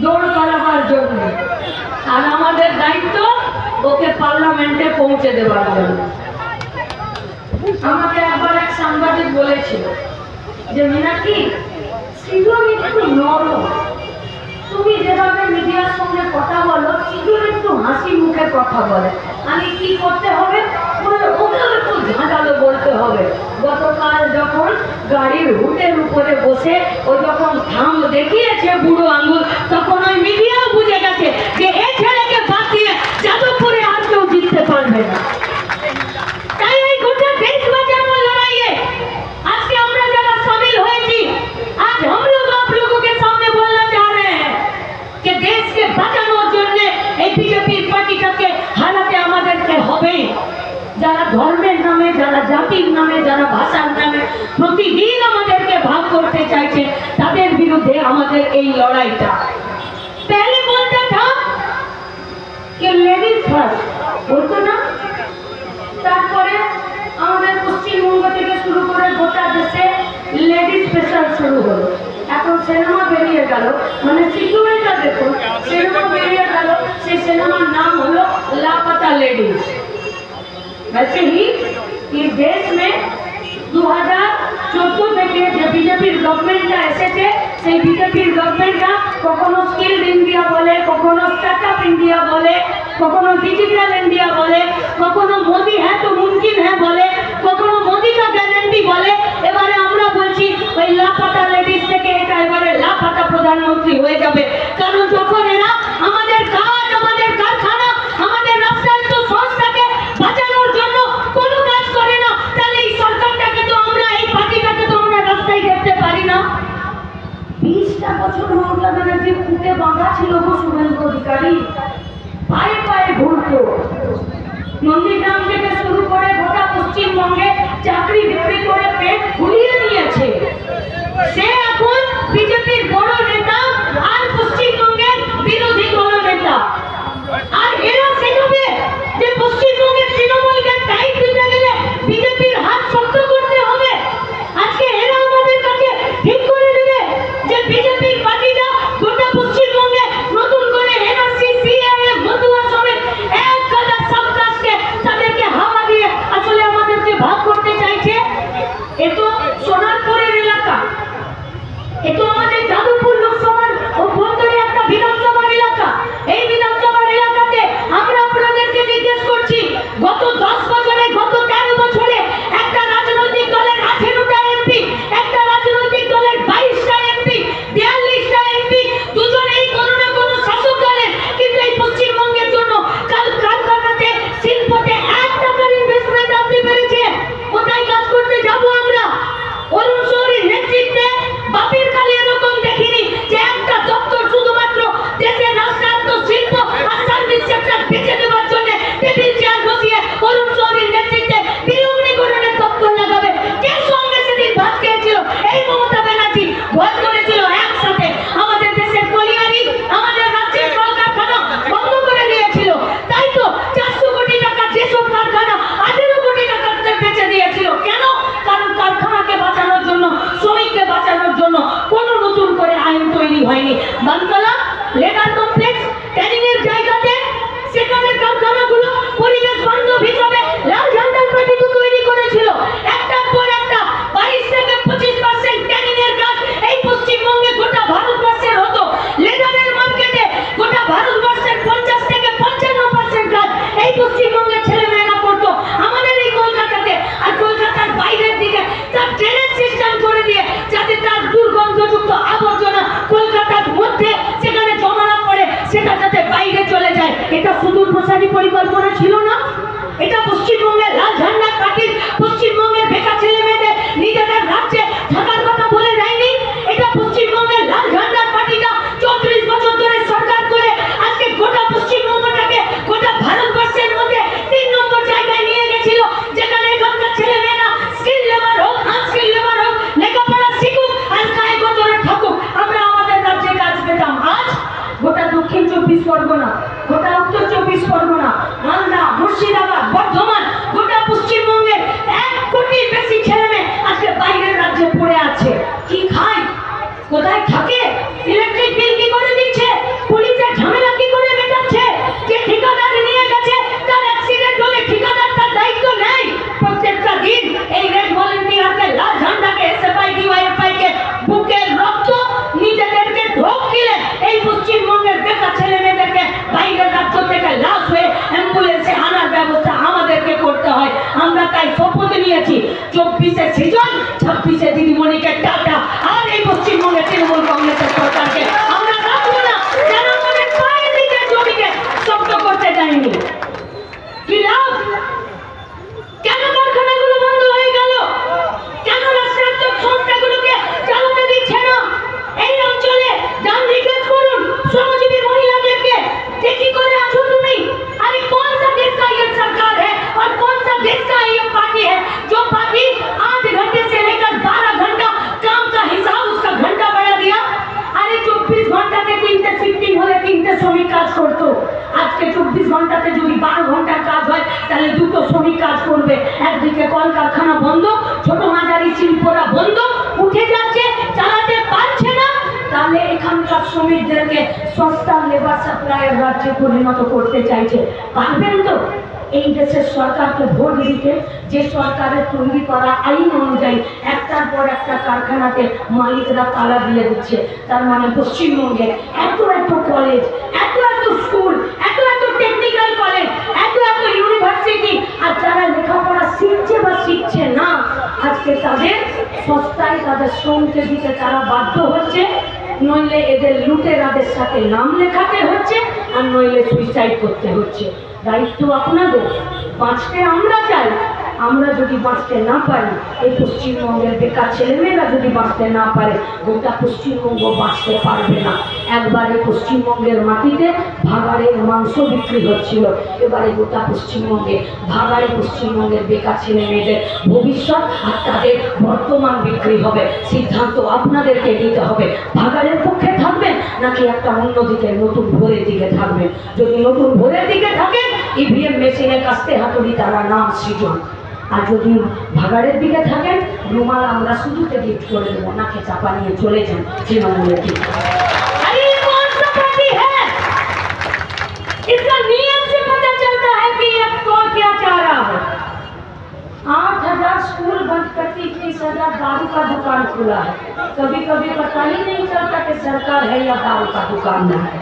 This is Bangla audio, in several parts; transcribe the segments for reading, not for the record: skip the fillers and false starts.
দৌড় করাবার জন্য, আর আমাদের দায়িত্ব ওকে পার্লামেন্টে পৌঁছে দেওয়ার জন্য। আমাকে একবার এক সাংবাদিক বলেছিল যে মীনাক্ষী, সৃজন একটু নরম, তুমি যেভাবে মিডিয়ার সঙ্গে কথা বলো সৃজন একটু হাসি মুখে কথা বলে, আমি কি করতে হবে? ওকেও একটু ঝাঁঝালো বলতে হবে। গতকাল যখন গাড়ির হুটের উপরে বসে ও যখন থাম দেখিয়েছে বুড়ো আঙ্গুল, তখন ওই মিডিয়াও বুঝে গেছে যে এই ছেলেকে বাদ দিয়ে যাদবপুরে আর কেউ জিততে পারবে না। তাই এই গোটা দেশ বাঁচানোর লড়াইয়ে আজকে আমরা যারা शामिल হয়েছি, आज हम लोग आप लोगों के सामने बोलना चाह रहे हैं कि देश के বাঁচানোর জন্য এই বিজেপি পার্টিটাকে হারাতে আমাদেরকে হবে। যারা ধর্মের নামে, যারা জাতির নামে, যারা ভাষার নামে প্রতিদিন আমাদেরকে ভাগ করতে চাইছে, তাদের বিরুদ্ধে আমাদের এই লড়াইটা। पहले बोलता था कि लेडीज फर्स्ट, বলতো না? তারপরে আমাদের পশ্চিমবঙ্গ থেকে শুরু করে গোটা দেশে লেডিস স্পেশাল শুরু হলো। এখন সিনেমা বেরিয়ে গেল, মানে সিচুয়েশনটা দেখুন, সিনেমা বেরিয়ে গেল, সেই সিনেমার নাম হলো লাপাতা लेडीज। वैसे ही इस देश में 2014 থেকে যে বিজেপির গভর্নমেন্টটা এসেছে, সেই বিজেপির গভর্নমেন্টটা কখনো স্কিল ইন্ডিয়া বলে, কখনো স্টার্টআপ ইন্ডিয়া বলে, কখনো ডিজিটাল ইন্ডিয়া বলে, কখনো মোদি হ্যাঁ তো মুমকিন হ্যাঁ বলে, কখনো মোদি কা গ্যারান্টি বলে। এবারে আমরা বলছি ওই লাপাতা লেডিস থেকে এটা এবারে লাপাতা প্রধানমন্ত্রী হয়ে যাবে। কারণ যখন এরা আমাদের কাজ, আমাদের কারখানা, আমাদের রাষ্ট্রায়ত্ত সংস্থাকে বাঁচানোর জন্য কোনো কাজ করে না, তাহলে এই সরকারটাকে তো আমরা, এই পার্টিটাকে তো আমরা রাস্তায় দেখতে পারি না। 20টা বছর মমতা ব্যানার্জি খুঁটে বাঁধা ছিল গো শুভেন্দু অধিকারী, পায়ে পায়ে ঘুরতো। নন্দীগ্রাম থেকে শুরু করে গোটা পশ্চিমবঙ্গে চাকরি বিক্রি করে পেট ফুলিয়ে নিয়েছে। সে এখন বিজেপির বড় নেতা আর পশ্চিমবঙ্গের বিরোধী দল নেতা। আর এরা সেভাবে যে পশ্চিমবঙ্গের তৃণমূলকে টাইট দিতে গেলে বিজেপির হাত শক্ত করতে হবে। আজকে এরা আমাদের কাছে ঠিক করে দেবে যে বিজেপির পার্টিটা গোটা পশ্চিমবঙ্গে নতুন করে এনআরসি, সিএএ, মতুয়া সমেত এক গাদা সব কাজকে তাদেরকে হাওয়া দিয়ে আসলে আমাদেরকে ভাগ করতে চাইছে। এ তো সোনারপুরের এলাকা, এ তো আমাদের যাদবপুর লোকসভার অভ্যন্তরে একটা বিধানসভার এলাকা। এই বিধানসভার এলাকাতে আমরা আপনাদেরকে জিজ্ঞেস করছি, গত 10 বছরে, গত 13 বছরে একটা রাজনৈতিক দলের 18টা এমপি, একটা রাজনৈতিক দলের 22টা এমপি, 42টা এমপি, দুজনেই কোনো না কোনো শাসক দলের। কিন্তু এই পশ্চিমবঙ্গের জন্য কাল কারখানাতে, শিল্পতে 1 টাকার ইনভেস্টমেন্ট আপনি পেরেছেন। কোথায় কাজ করতে যাবো আমরা? অরুণ শৌরীর নেতৃত্বে বাপের কালে এরকম দেখিনি যে একটা দপ্তর শুধুমাত্র দেশের রাষ্ট্রায়ত্ত শিল্প আর সার্ভিস সেক্টর বেঁচে দেওয়ার জন্য টেবিল চেয়ার বসিয়ে অরুণ শৌরীর নেতৃত্বে বিলগ্নীকরণের দপ্তর লাগাবে। কে সঙ্গে সেদিন ভাত খেয়েছিল? এই মমতা ব্যানার্জি ভয় করেছিল একসাথে আমাদের দেশের কলিয়ারি, আমাদের রাজ্যের কলকারখানা বন্ধ করে দিয়েছিল। তাই তো 400 কোটি টাকা যেসব কারখানা 18 কোটি টাকাতে বেচে দিয়েছিল। কেন? কারণ কারখানাকে বাঁচানোর জন্য, শ্রমিককে বাঁচানোর জন্য কোনো নতুন করে আইন তৈরি হয়নি। বানতলা লেবার কমপ্লেক্স ট্যানিং এর জায়গাতে সেখানে কারখানাগুলো পরিবেশ বান্ধব হিসাবে লাল ঝান্ডার পার্টি তো তৈরি করেছিল। একটার পর একটা 22 থেকে 25% ট্যানিং এর কাজ এই পশ্চিমবঙ্গে গোটা ভারতবর্ষের হতো। লেদারের মার্কেটে গোটা ভারতবর্ষের 50 থেকে 55% কাজ এই পশ্চিমবঙ্গের ছেলেমেয়েরা করতো। আমাদের এই কলকাতাতে, আর কলকাতার বাইরের দিকে তার ড্রেনেজ সিস্টেম করে দিয়ে যাতে তার দুর্গন্ধযুক্ত আবর্জনা কলকাতার মধ্যে সেখানে জমা না পড়ে, সেটা যাতে বাইরে চলে যায়। এটা সুদূর প্রসারী পরিকল্পনা ছিল না? এটা পশ্চিমবঙ্গের লাল ঝান্ডার পার্টির পশ্চিমবঙ্গের বেকার ছেলে মেয়েদের নিজেদের রাজ্যে থাকার কথা বলে দেয়নি? এটা পশ্চিমবঙ্গের লাল ঝান্ডার পার্টিটা 34 বছর ধরে সরকার করে আজকে গোটা পশ্চিমবঙ্গটাকে গোটা ভারতবর্ষের মধ্যে 3 নম্বর জায়গায় নিয়ে গেছিল, যেখানে এখানকার ছেলে মেয়েরা স্কিল লেবার হোক, আনস্কিল লেবার হোক, লেখাপড়া শিখুক আর গায়ে গতরে থাকুক, আমরা আমাদের রাজ্যে কাজ পেতাম। আজ গোটা দক্ষিণ 24 পরগনা, গোটা উত্তর 24 পরগনা, মালদা, মুর্শিদাবাদ, বর্ধমান, গোটা পশ্চিমবঙ্গের 1 কোটির বেশি ছেলে মেয়ে আজকে বাইরের রাজ্যে পড়ে আছে। কি খায়, কোথায় থাকে, ইলেকট্রিক বিল কি করে দিচ্ছে, শ্রমিক কাজ করতো, আজকে 24 ঘন্টাতে যদি 12 ঘন্টার কাজ হয় তাহলে দুটো শ্রমিক কাজ করবে। একদিকে কলকারখানা বন্ধ, ছোট মাঝারি শিল্পরা বন্ধ, উঠে যাচ্ছে, চালাতে পারছে না, তাহলে এখানকার শ্রমিকদেরকে সস্তা লেবার সাপ্লাইয়ের রাজ্যে পরিণত করতে চাইছে। পারবেন তো? এই দেশের সরকারকে ভোট দিতে, যে সরকারের তৈরি করা আইন অনুযায়ী একটার পর একটা কারখানাতে মালিকরা তালা দিয়ে দিচ্ছে। তার মানে পশ্চিমবঙ্গে এত এত কলেজ, এত এত স্কুল, এত এত টেকনিক্যাল কলেজ, এত এত ইউনিভার্সিটি, আর যারা লেখাপড়া শিখছে বা শিখছে না, আজকে তাদের সস্তায় তাদের শ্রমকে দিতে তারা বাধ্য হচ্ছে, নইলে এদের লুটেরাদের সাথে নাম লেখাতে হচ্ছে, আর নইলে সুইসাইড করতে হচ্ছে। দায়িত্ব আপনাদের, বাঁচতে আমরা চাই। আমরা যদি বাঁচতে না পারি, এই পশ্চিমবঙ্গের বেকার ছেলেমেয়েরা যদি বাঁচতে না পারে, গোটা পশ্চিমবঙ্গ বাঁচতে পারবে না। একবারে পশ্চিমবঙ্গের মাটিতে ভাগাড়ের মাংস বিক্রি হচ্ছিল, এবারে গোটা পশ্চিমবঙ্গে ভাগাড়ে পশ্চিমবঙ্গের বেকার ছেলেমেয়েদের ভবিষ্যৎ আর তাদের বর্তমান বিক্রি হবে। সিদ্ধান্ত আপনাদেরকে নিতে হবে, ভাগাড়ের পক্ষে থাকবেন নাকি একটা অন্যদিকে নতুন ভোরের দিকে থাকবেন। যদি নতুন ভোরের দিকে থাকেন, ইভিএম মেশিনে কাস্তে হাতুড়ি তারা নাম সৃজন, আর যদি ভাগাড়ের দিকে থাকেন, রুমাল আমরা শুধুতে গিফট করে দেবো, নাকে চাপা নিয়ে চলে যান তৃণমূলের দিকে। इसका नियम से पता चलता है कि ये कौन क्या चाह रहा है। 8,000 स्कूल बंद करके 21,000 दारू का दुकान खुला है। कभी कभी पता ही नहीं चलता कि सरकार है या दारू का दुकान है।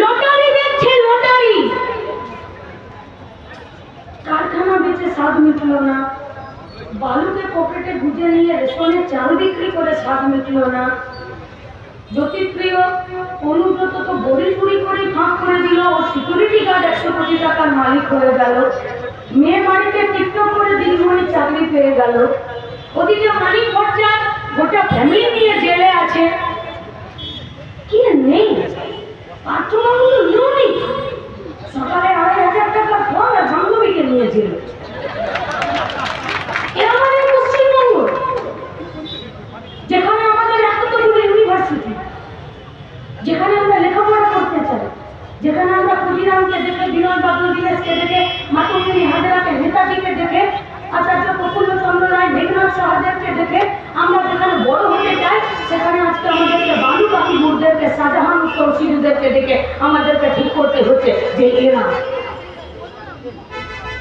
लॉटरी बेचे, लॉटरी कारखाना बेचे स्वाद मिटलो ना, बालू के पॉकेटे गुजे निये रेशने चाल बिक्री करे स्वाद मिटलो ना। জ্যোতিপ্রিয় অনুব্রত তো বড়ি চুরি করে ফাঁক করে দিল, ও সিকিউরিটি গার্ড 100 কোটি টাকার মালিক হয়ে গেল। মেয়ে বাড়িতে টিকটক করে দিদিমণি চাকরি পেয়ে গেল। ওদিকে মালিক খরচা গোটা ফ্যামিলি নিয়ে জেলে আছে। কি নেই পাত্রগুলো নিয়েও নেই। সকালে 2,500 টাকার ফল আর বান্ধবীকে নিয়েছিল। আমাদের পশ্চিমবঙ্গ, যেখানে আমাদের এতগুলো ইউনিভার্সিটি, যেখানে আমরা লেখাপড়া করতে চাই, যেখানে আমরা ক্ষুদিরামকে দেখে, বিনয় বাবু দিনেশকে দেখে, মাতঙ্গিনী হাজরাকে, নেতাজিকে দেখে, আচার্য প্রফুল্লচন্দ্র রায়, মেঘনাথ সাহাদেবকে দেখে আমরা যেখানে বড় হতে চাই, সেখানে আজকে আমাদেরকে বালু বাকি মুরদেরকে, শাহজাহান তৌসিফদেরকে দেখে আমাদেরকে ঠিক করতে হচ্ছে যে এরা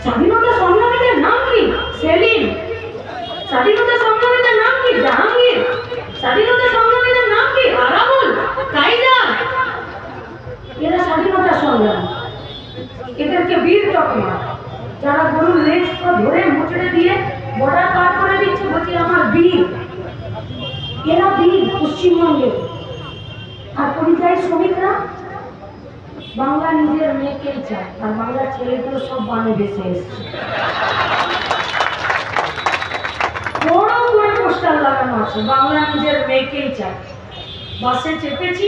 স্বাধীনতা সংগ্রামীদের নাম কি? সেলিম। স্বাধীনতা সংগ্রামীদের নাম কি? জাহাঙ্গীর। স্বাধীনতা সংগ্রামীদের নাম কি? আরাবুল, কাইজার। এরা স্বাধীনতা সংগ্রামী, এদেরকে বীর তকমা। যারা গরুর লেজ ধরে মুচড়ে দিয়ে বর্ডার পার করে দিচ্ছে, বলছে আমার বীর। এরা বীর পশ্চিমবঙ্গে। আর পরিযায়ী শ্রমিকরা বাংলা নিজের মেয়েকেই চায়, আর বাংলার ছেলেগুলো সব বানে ভেসে এসছে। বড় করে পোস্টার লাগানো আছে, বাংলা নিজের মেয়েকেই চায়। বাসে চেপেছি,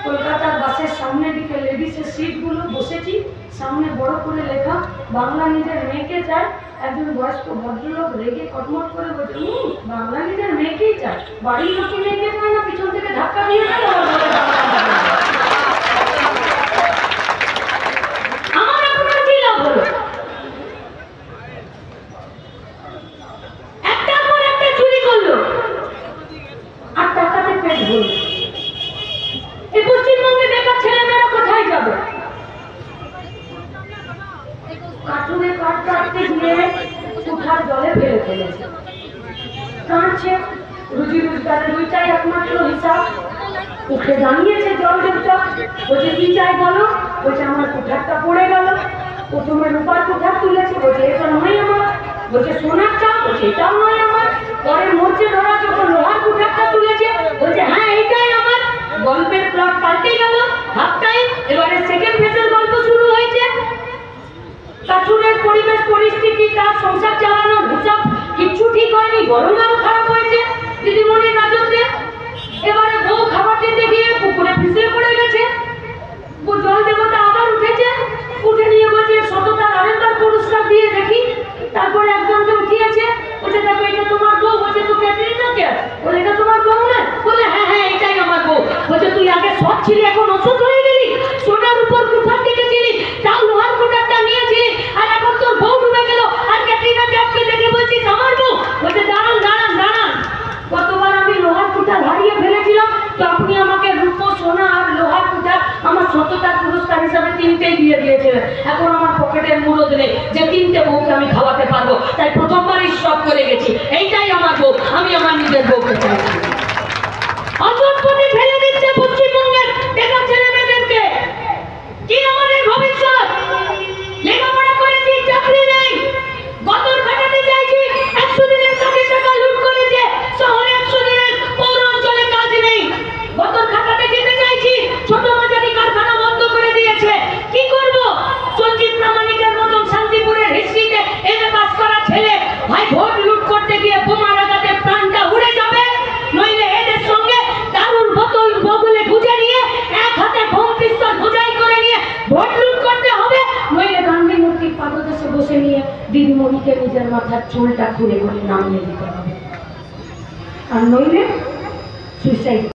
কলকাতার বাসের সামনে দিকে লেডিসের সিটগুলো বসেছি, সামনে বড় করে লেখা বাংলা নিজের মেয়েকে চায়। একজন বয়স্ক ভদ্রলোক রেগে কটমট করে বলছে, বাংলা নিজের মেয়েকেই চায়, বাড়ির লোকই মেয়েকে চায় না, পিছন থেকে ধাক্কা দিয়ে দেয়। আমার আপনার কি লাভ হলো? একটার পর একটা চুরি করলো আর টাকাতে পেট ভরল। এই পশ্চিমবঙ্গে বেকার ছেলেমেয়েরা কোথায় যাবে? কার্টুনে কাঠ কাটতে গিয়ে উঠার জলে ফেলে ফেলেছে, কাঁদছে। রুজি রোজগারের ওইটাই একমাত্র হিসাব। উঠে দাঁড়িয়েছে জল দেবতা, বলছে কি চাই বলো? বলছে আমার কুঠারটা পড়ে গেল। প্রথমে রূপার কুঠার তুলেছে, বলছে এটা নয় আমার। বলছে সোনার চাপ, বলছে এটাও নয় আমার। পরে মরছে ধরা যখন লোহার কুঠারটা তুলেছে, বলছে হ্যাঁ এইটাই আমার। গল্পের প্লট পাল্টে গেল হাফ টাইম। এবারে সেকেন্ড ফেজের গল্প শুরু হয়েছে। কাঠুরের পরিবেশ পরিস্থিতি, তার সংসার চালানোর হিসাব কিচ্ছু ঠিক হয়নি, বরং আরো খারাপ হয়েছে দিদিমণির রাজত্বে। এবারে বউ খাবার দিতে গিয়ে পুকুরে পিছিয়ে পড়ে গেছে। জল দেবতা আবার উঠেছে, উঠে নিয়ে বলছে সততার আরেকবার পুরস্কার দিয়ে দেখি। তারপরে একজনকে উঠিয়েছে, বলছে দেখো এটা তোমার বউ। বলছে তো ক্যাটারিনা কে? বলে এটা তোমার বউ মানবতার পুরস্কার হিসাবে 3টে দিয়ে দিয়েছিলেন। এখন আমার পকেটের মুরদ নেই যে 3টে বউকে আমি খাওয়াতে পারবো, তাই প্রথমবারই স্টপ করে গেছি। এইটাই আমার বউ, আমি আমার নিজের বউকে চাইছি। অসৎপথে ফেলে দিচ্ছে পশ্চিমবঙ্গের বেকার ছেলে মেয়েদেরকে। কি আমাদের ভবিষ্যৎ? লেখাপড়া করেছি, চাকরি নেই, গতর খাটাতে চাইছি, 100 দিনের কাজের টাকা লুট করেছে, শহরে 100 দিনের, পৌর অঞ্চলে কাজ নেই। গতর খাটাতে যেতে চাইছি, ছোট মাঝারি কারখানা বন্ধ করে দিয়েছে। কি করব? সঞ্জিত প্রামাণিকের মতন শান্তিপুরের হিস্ট্রিতে এমএ পাস করা ছেলে ভাই ভোট লুট করতে গিয়ে বোমা লাগাতে প্রাণটা উড়ে যাবে, নইলে এদের সঙ্গে দারুর বোতল বগলে গুজে নিয়ে এক হাতে বোম পিস্তল বোঝাই করে নিয়ে ভোট লুট করতে হবে, নইলে গান্ধী মূর্তির পাদদেশে বসে নিয়ে দিদিমণিকে নিজের মাথার চুলটা খুলে খুলে নামিয়ে দিতে হবে, আর নইলে সুইসাইড।